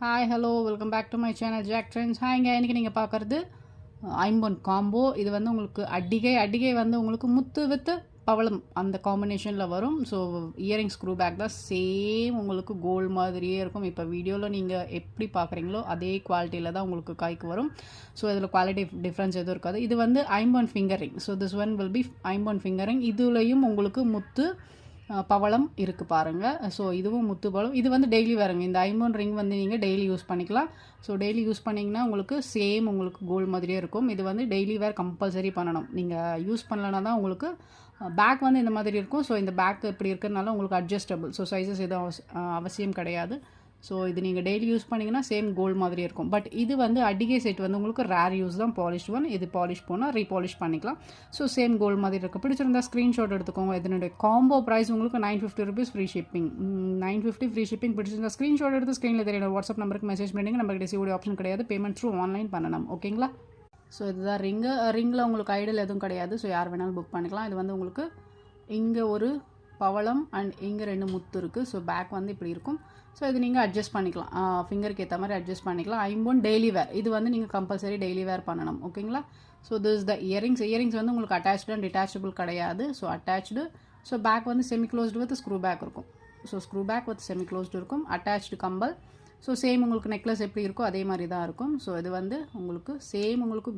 Hi hello welcome back to my channel Jack trends. ஹாய்ங்க, இன்றைக்கி நீங்கள் பார்க்குறது ஐம்பொன் காம்போ. இது வந்து உங்களுக்கு அடிகை வந்து உங்களுக்கு முத்து வித்து பவளம் அந்த காம்பினேஷனில் வரும். ஸோ இயரிங் ஸ்க்ரூ பேக் தான் சேம் உங்களுக்கு கோல்டு மாதிரியே இருக்கும். இப்போ வீடியோவில் நீங்கள் எப்படி பார்க்குறீங்களோ அதே குவாலிட்டியில் தான் உங்களுக்கு கைக்கு வரும். ஸோ இதில் குவாலிட்டி டிஃப்ரென்ஸ் எதுவும் இருக்காது. இது வந்து ஐம்பொன் finger ring. So this one will be ஐம்பொன் ஃபிங்கரிங். இதுலேயும் உங்களுக்கு முத்து பவளம் இருக்குது பாருங்கள். ஸோ இதுவும் முத்து பவளம். இது வந்து டெய்லி வருங்க. இந்த ஐம்பொன் ரிங் வந்து நீங்கள் டெய்லி யூஸ் பண்ணிக்கலாம். ஸோ டெய்லி யூஸ் பண்ணிங்கன்னா உங்களுக்கு சேம் உங்களுக்கு கோல்டு மாதிரியே இருக்கும். இது வந்து டெய்லி வேர் கம்பல்சரி பண்ணணும். நீங்கள் யூஸ் பண்ணலன்னா தான் உங்களுக்கு பேக் வந்து இந்த மாதிரி இருக்கும். ஸோ இந்த பேக் இப்படி இருக்கிறதுனால உங்களுக்கு அட்ஜஸ்டபிள். ஸோ சைஸஸ் எதுவும் அவசியம் கிடையாது. ஸோ இது நீங்கள் டெய்லி யூஸ் பண்ணிங்கன்னா சேம் கோல்டு மாதிரி இருக்கும். பட் இது வந்து அடிகை செட் வந்து உங்களுக்கு ரேர் யூஸ் தான், பாலிஷ் ஒன். இது பாலிஷ் போனால் ரீபாலிஷ் பண்ணிக்கலாம். ஸோ சேம் கோல்டு மாதிரி இருக்குது. பிடிச்சிருந்தா ஸ்க்ரீன்ஷாட் எடுத்துக்கோங்க. இதனுடைய காம்போ ப்ரைஸ் உங்களுக்கு 950 rupees free shipping. 950 free shipping. பிடிச்சிருந்தா ஸ்க்ரீன்ஷாட் எடுத்து ஸ்க்ரீனில் தெரியல வாட்ஸ்அப் நம்பருக்கு மெசேஜ் பண்ணிங்க. நம்மகிட்ட சிஓடி ஆப்ஷன் கிடையாது. பேமெண்ட் த்ரூ ஆன்லைன் பண்ணணும். ஓகேங்களா? ஸோ இதுதான் ரிங்கில் உங்களுக்கு ஐடல் எதுவும் கிடையாது. ஸோ யார் வேணாலும் புக் பண்ணிக்கலாம். இது வந்து உங்களுக்கு இங்கே ஒரு பவளம் அண்ட் இங்கே 2 முத்து இருக்குது. ஸோ பேக் வந்து இப்படி இருக்கும். ஸோ இது நீங்கள் அட்ஜஸ்ட் பண்ணிக்கலாம். ஃபிங்கருக்கு ஏற்ற மாதிரி அட்ஜஸ்ட் பண்ணிக்கலாம். ஐம்பொன் டெய்லி வேர். இது வந்து நீங்கள் கம்பல்சரி டெய்லி வேர் பண்ணணும். ஓகேங்களா? ஸோ திஸ் த இயரிங்ஸ் வந்து உங்களுக்கு அட்டாச்டு அண்ட் டிட்டாச்சபிள் கிடையாது. So attached. ஸோ பேக் வந்து semi closed with screw back இருக்கும். So screw back with semi closed இருக்கும். அட்டாச்டு கம்பல். ஸோ சேம் உங்களுக்கு நெக்லஸ் எப்படி இருக்கோ அதே மாதிரி தான் இருக்கும். ஸோ இது வந்து உங்களுக்கு சேம் உங்களுக்கு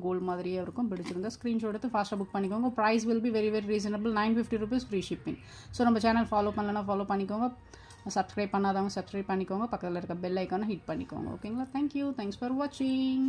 கோல்டு மாதிரியே இருக்கும். பிடிச்சிருந்தா ஸ்க்ரீன்ஷாட் எடுத்து ஃபாஸ்ட்டாக புக் பண்ணிக்கோங்க. Price will be very reasonable. 950 rupees free shipping. So நம்ம சேனல் ஃபாலோ பண்ணலன்னா ஃபாலோ பண்ணிக்கோங்க. சப்ஸ்கிரைப் பண்ணாதவங்க சப்ஸ்கிரைப் பண்ணிக்கோங்க. பக்கத்தில் இருக்க பெல் ஐக்கானை ஹிட் பண்ணிக்கோங்க. ஓகேங்களா? தேங்க்யூ. தேங்க்ஸ் ஃபார் வாட்சிங்.